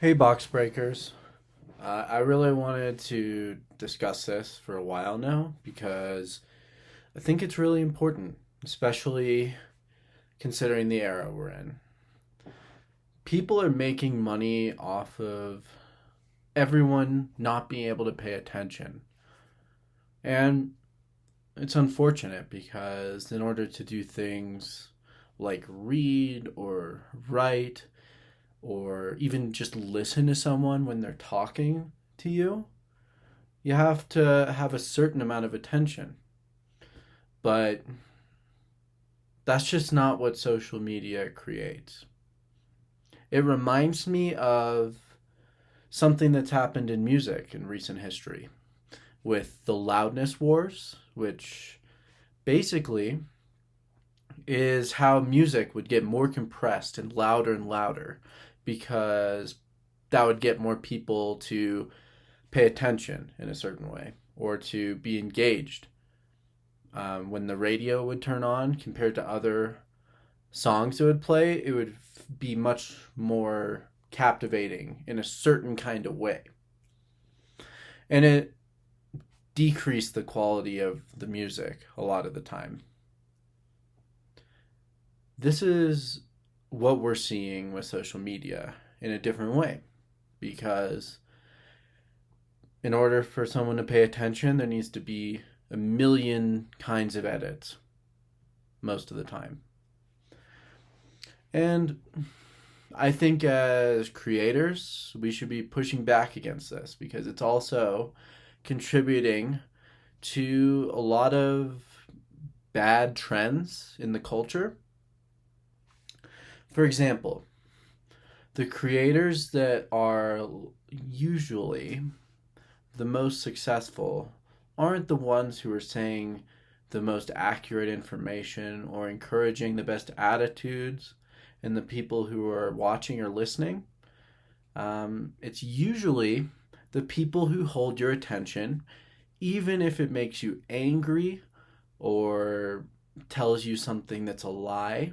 Hey, box breakers. I really wanted to discuss this for a while now because I think it's really important, especially considering the era we're in. People are making money off of everyone not being able to pay attention. And it's unfortunate because in order to do things like read or write or even just listen to someone when they're talking to you have to have a certain amount of attention. But that's just not what social media creates. It reminds me of something that's happened in music in recent history with the loudness wars, which basically is how music would get more compressed and louder because that would get more people to pay attention in a certain way or to be engaged. When the radio would turn on compared to other songs it would play, it would be much more captivating in a certain kind of way. And it decreased the quality of the music a lot of the time. This is what we're seeing with social media in a different way because in order for someone to pay attention, there needs to be a million kinds of edits most of the time. And I think as creators, we should be pushing back against this because it's also contributing to a lot of bad trends in the culture. For example, the creators that are usually the most successful aren't the ones who are saying the most accurate information or encouraging the best attitudes in the people who are watching or listening. It's usually the people who hold your attention, even if it makes you angry or tells you something that's a lie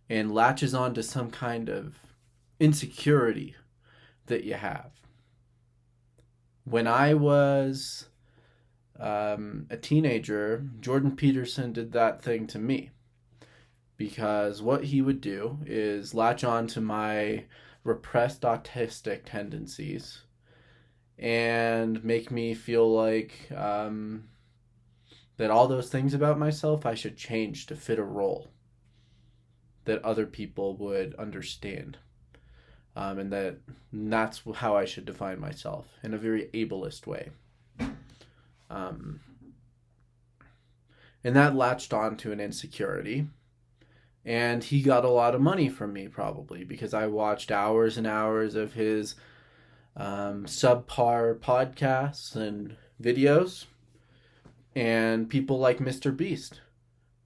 and latches on to some kind of insecurity that you have. When I was a teenager, Jordan Peterson did that thing to me because what he would do is latch on to my repressed autistic tendencies and make me feel like that all those things about myself I should change to fit a role that other people would understand. And that's how I should define myself in a very ableist way. Um, and that latched on to an insecurity. And he got a lot of money from me probably because I watched hours and hours of his subpar podcasts and videos. And people like Mr. Beast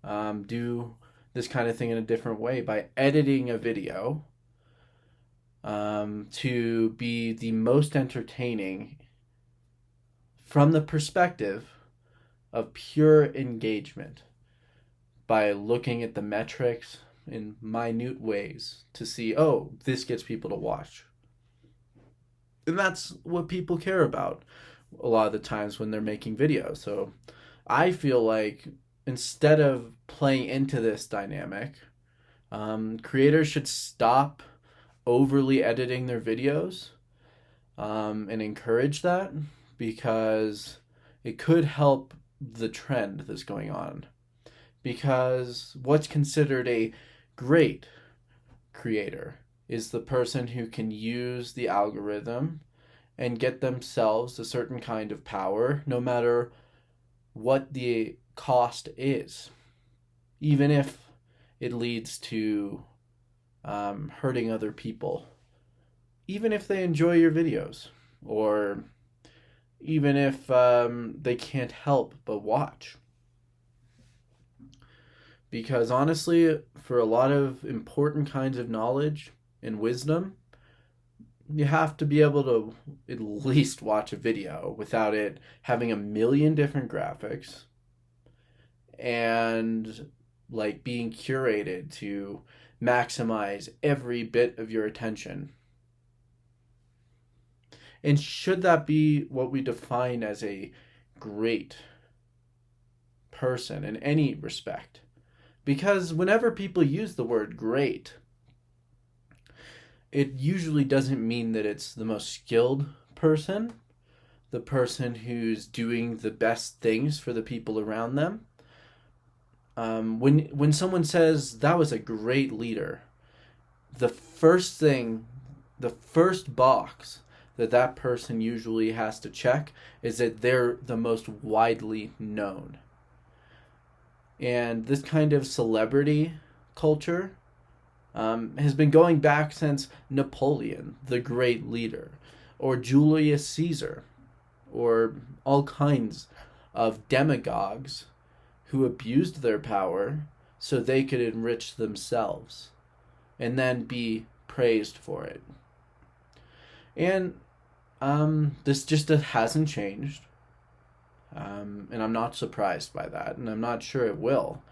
do this kind of thing in a different way by editing a video to be the most entertaining from the perspective of pure engagement by looking at the metrics in minute ways to see, oh, this gets people to watch. And that's what people care about a lot of the times when they're making videos. So I feel like instead of playing into this dynamic, creators should stop overly editing their videos and encourage that because it could help the trend that's going on. Because what's considered a great creator is the person who can use the algorithm and get themselves a certain kind of power no matter what the cost is, even if it leads to hurting other people, even if they enjoy your videos, or even if they can't help but watch. Because honestly, for a lot of important kinds of knowledge and wisdom, you have to be able to at least watch a video without it having a million different graphics and like being curated to maximize every bit of your attention. And should that be what we define as a great person in any respect? Because whenever people use the word great, it usually doesn't mean that it's the most skilled person, the person who's doing the best things for the people around them. When someone says that was a great leader, the first box that person usually has to check is that they're the most widely known. And this kind of celebrity culture has been going back since Napoleon, the great leader, or Julius Caesar, or all kinds of demagogues who abused their power so they could enrich themselves and then be praised for it. And this just hasn't changed. And I'm not surprised by that, and I'm not sure it will.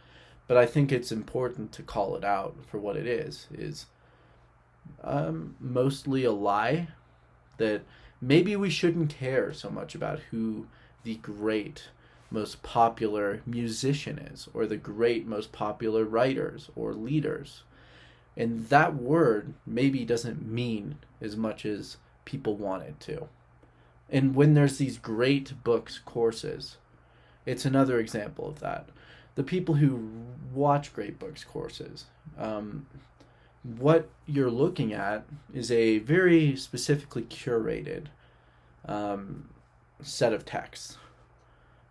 But I think it's important to call it out for what it is mostly a lie that maybe we shouldn't care so much about who the great, most popular musician is, or the great, most popular writers or leaders. And that word maybe doesn't mean as much as people want it to. And when there's these great books courses, it's another example of that. The people who watch great books courses, what you're looking at is a very specifically curated set of texts.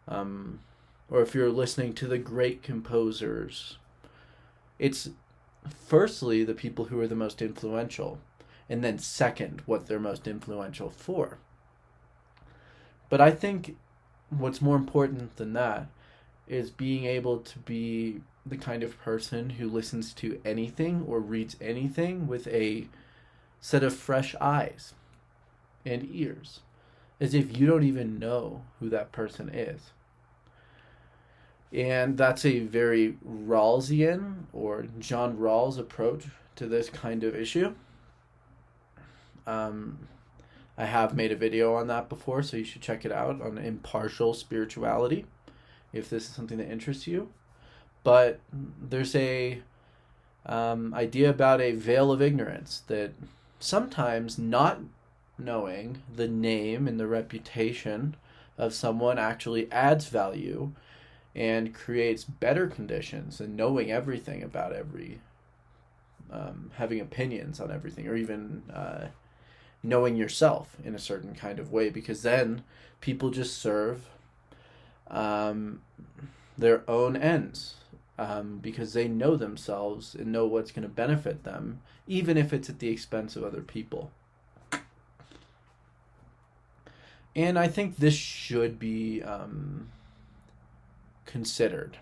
Or if you're listening to the great composers, it's firstly the people who are the most influential, and then second, what they're most influential for. But I think what's more important than that is being able to be the kind of person who listens to anything or reads anything with a set of fresh eyes and ears, as if you don't even know who that person is. And that's a very Rawlsian or John Rawls approach to this kind of issue. I have made a video on that before, so you should check it out on impartial spirituality if this is something that interests you. But there's a idea about a veil of ignorance, that sometimes not knowing the name and the reputation of someone actually adds value and creates better conditions than knowing everything about having opinions on everything, or even knowing yourself in a certain kind of way, because then people just serve their own ends because they know themselves and know what's going to benefit them, even if it's at the expense of other people. And I think this should be considered.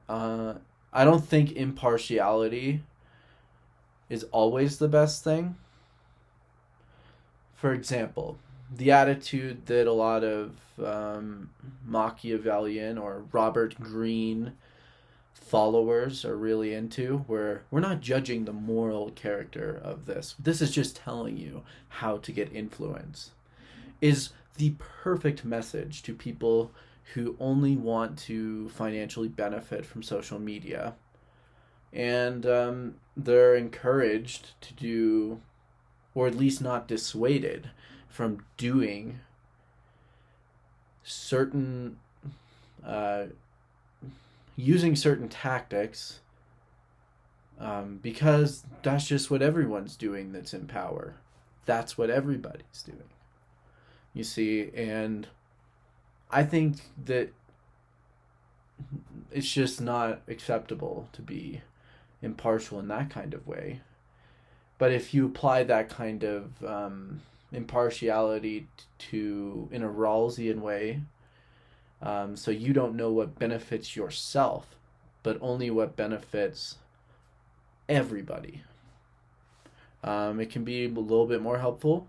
I don't think impartiality is always the best thing. For example, the attitude that a lot of Machiavellian or Robert Greene followers are really into, where we're not judging the moral character of this. This is just telling you how to get influence, is the perfect message to people who only want to financially benefit from social media. And they're encouraged to do, or at least not dissuaded from doing, certain using certain tactics because that's just what everyone's doing that's in power. That's what everybody's doing, you see. And I think that it's just not acceptable to be impartial in that kind of way. But if you apply that kind of impartiality to in a Rawlsian way, so you don't know what benefits yourself, but only what benefits everybody, it can be a little bit more helpful.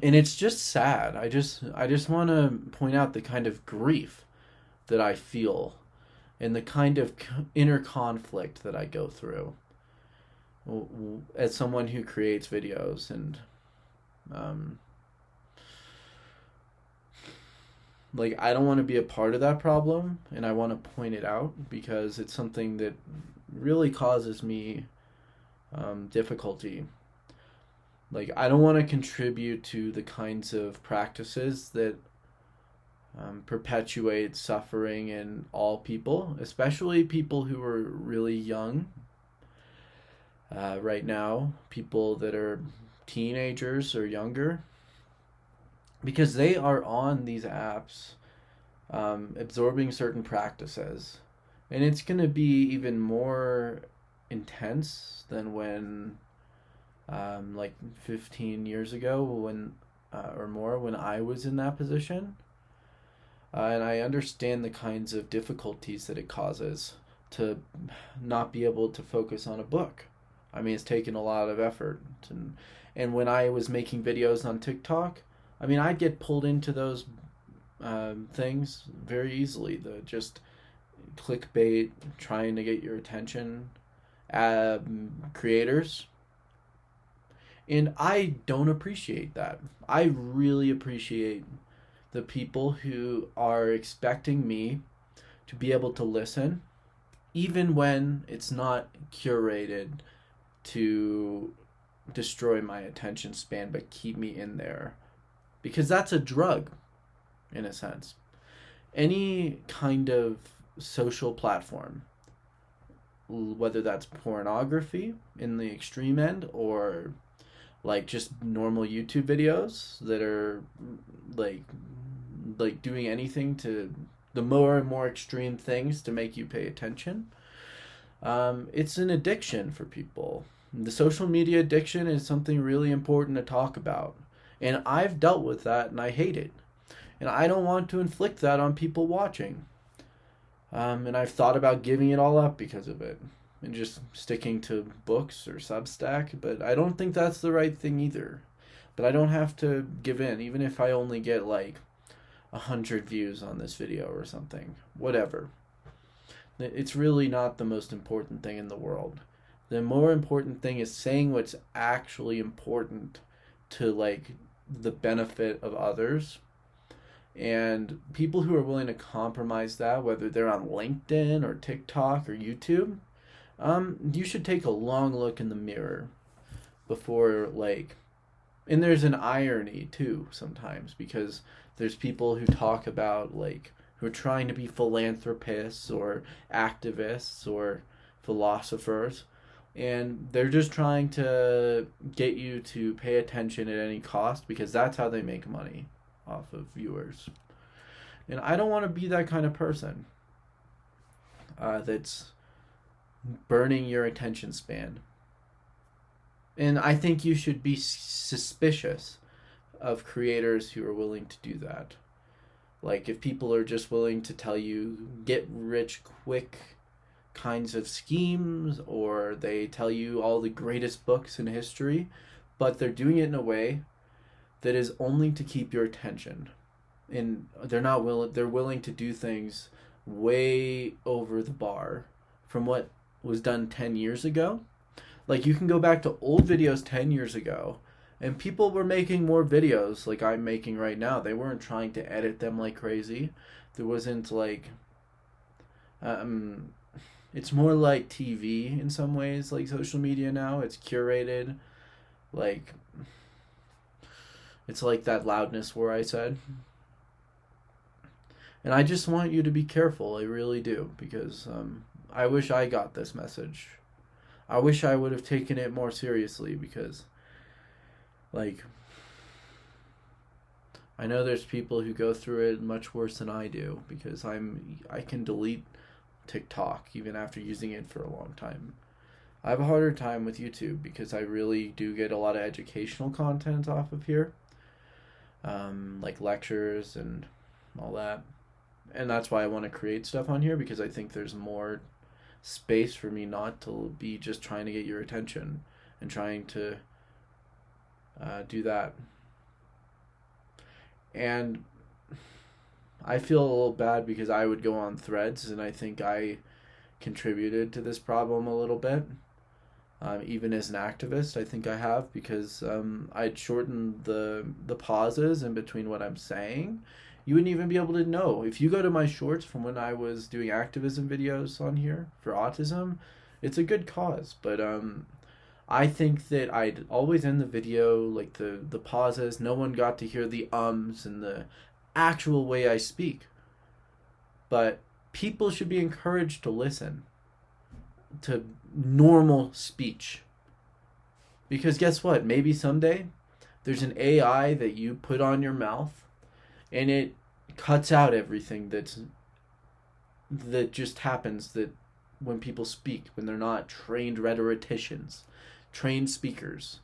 And it's just sad. I just want to point out the kind of grief that I feel and the kind of inner conflict that I go through as someone who creates videos and um, like I don't want to be a part of that problem, and I want to point it out because it's something that really causes me difficulty. Like I don't want to contribute to the kinds of practices that perpetuate suffering in all people, especially people who are really young. Right now, people that are teenagers or younger, because they are on these apps absorbing certain practices. And it's going to be even more intense than when, like 15 years ago, when or more, when I was in that position. And I understand the kinds of difficulties that it causes to not be able to focus on a book. I mean, it's taken a lot of effort. And when I was making videos on TikTok, I mean, I'd get pulled into those things very easily. The just clickbait, trying to get your attention, creators. And I don't appreciate that. I really appreciate the people who are expecting me to be able to listen, even when it's not curated to destroy my attention span, but keep me in there. Because that's a drug, in a sense. Any kind of social platform, whether that's pornography in the extreme end or like just normal YouTube videos that are like doing anything to the more and more extreme things to make you pay attention. It's an addiction for people. The social media addiction is something really important to talk about. And I've dealt with that and I hate it. And I don't want to inflict that on people watching. And I've thought about giving it all up because of it and just sticking to books or Substack. But I don't think that's the right thing either. But I don't have to give in, even if I only get like 100 views on this video or something. Whatever. It's really not the most important thing in the world. The more important thing is saying what's actually important to like the benefit of others. And people who are willing to compromise that, whether they're on LinkedIn or TikTok or YouTube, you should take a long look in the mirror before like. And there's an irony too sometimes because there's people who talk about like who are trying to be philanthropists or activists or philosophers, and they're just trying to get you to pay attention at any cost because that's how they make money off of viewers. And I don't want to be that kind of person that's burning your attention span. And I think you should be suspicious of creators who are willing to do that. Like if people are just willing to tell you get rich quick kinds of schemes, or they tell you all the greatest books in history, but they're doing it in a way that is only to keep your attention. And they're willing to do things way over the bar from what was done 10 years ago. Like you can go back to old videos 10 years ago and people were making more videos like I'm making right now. They weren't trying to edit them like crazy. There wasn't like it's more like TV in some ways, like social media now. It's curated. Like it's like that loudness where I said. And I just want you to be careful. I really do, because I wish I got this message. I wish I would have taken it more seriously because, like, I know there's people who go through it much worse than I do because I can delete TikTok even after using it for a long time. I have a harder time with YouTube because I really do get a lot of educational content off of here, like lectures and all that. And that's why I want to create stuff on here, because I think there's more space for me not to be just trying to get your attention and trying to do that. And I feel a little bad because I would go on Threads, and I think I contributed to this problem a little bit. Even as an activist, I think I have, because I'd shortened the pauses in between what I'm saying. You wouldn't even be able to know. If you go to my shorts from when I was doing activism videos on here for autism, it's a good cause. But I think that I'd always end the video, like the pauses. No one got to hear the ums and the actual way I speak. But people should be encouraged to listen to normal speech. Because guess what? Maybe someday there's an AI that you put on your mouth and it cuts out everything that just happens, that when people speak, when they're not trained rhetoricians, trained speakers.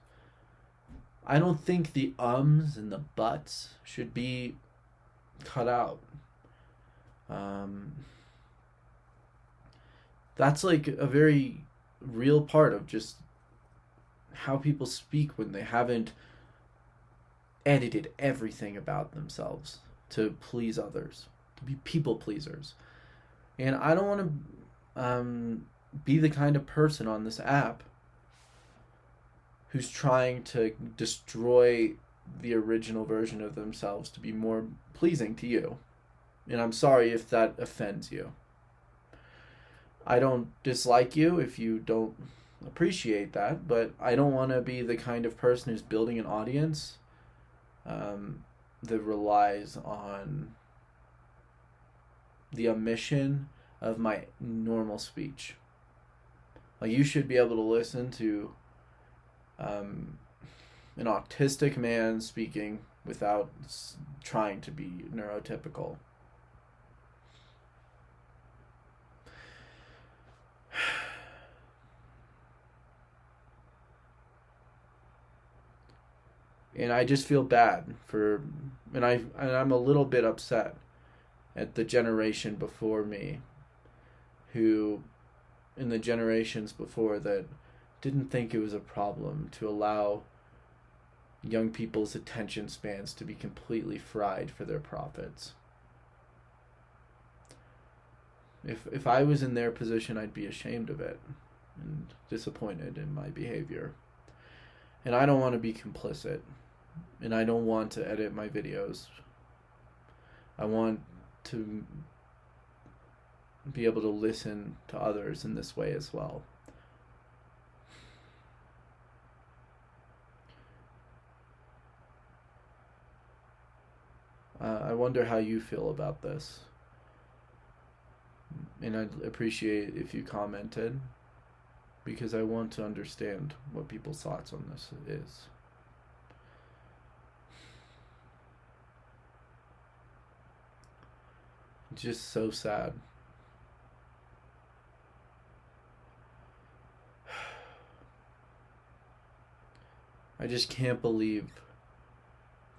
I don't think the ums and the buts should be cut out. That's like a very real part of just how people speak when they haven't edited everything about themselves to please others, to be people pleasers. And I don't want to be the kind of person on this app who's trying to destroy the original version of themselves to be more pleasing to you. And I'm sorry if that offends you. I don't dislike you if you don't appreciate that, but I don't want to be the kind of person who's building an audience that relies on the omission of my normal speech. Like, you should be able to listen to an autistic man speaking without trying to be neurotypical. And I just feel bad for, and I'm a little bit upset at the generation before me, who, in the generations before that, didn't think it was a problem to allow young people's attention spans to be completely fried for their profits. If I was in their position, I'd be ashamed of it and disappointed in my behavior. And I don't want to be complicit. And I don't want to edit my videos. I want to be able to listen to others in this way as well. I wonder how you feel about this. And I'd appreciate if you commented, because I want to understand what people's thoughts on this is. It's just so sad. I just can't believe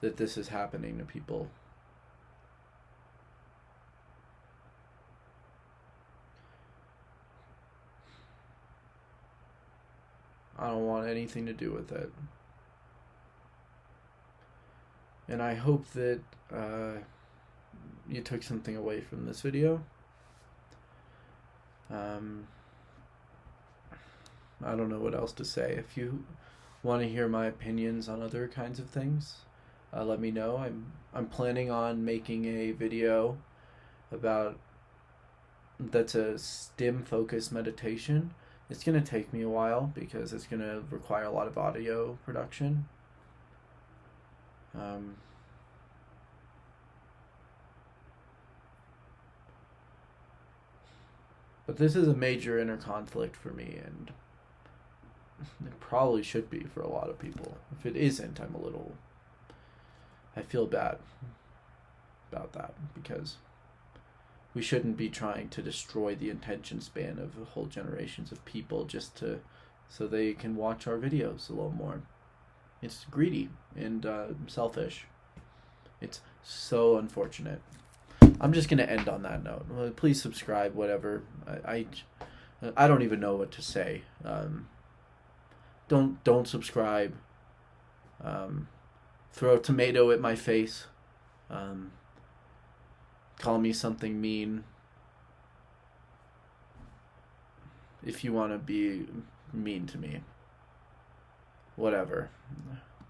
that this is happening to people. I don't want anything to do with it. And I hope that you took something away from this video. I don't know what else to say. If you want to hear my opinions on other kinds of things, let me know. I'm planning on making a video about that's a stim focused meditation. It's going to take me a while because it's going to require a lot of audio production. But this is a major inner conflict for me, and it probably should be for a lot of people. If it isn't, I feel bad about that, because we shouldn't be trying to destroy the attention span of whole generations of people just so they can watch our videos a little more. It's greedy and selfish. It's so unfortunate. I'm just gonna end on that note. Please subscribe. Whatever. I don't even know what to say. Don't subscribe. Throw a tomato at my face. Call me something mean. If you want to be mean to me. Whatever.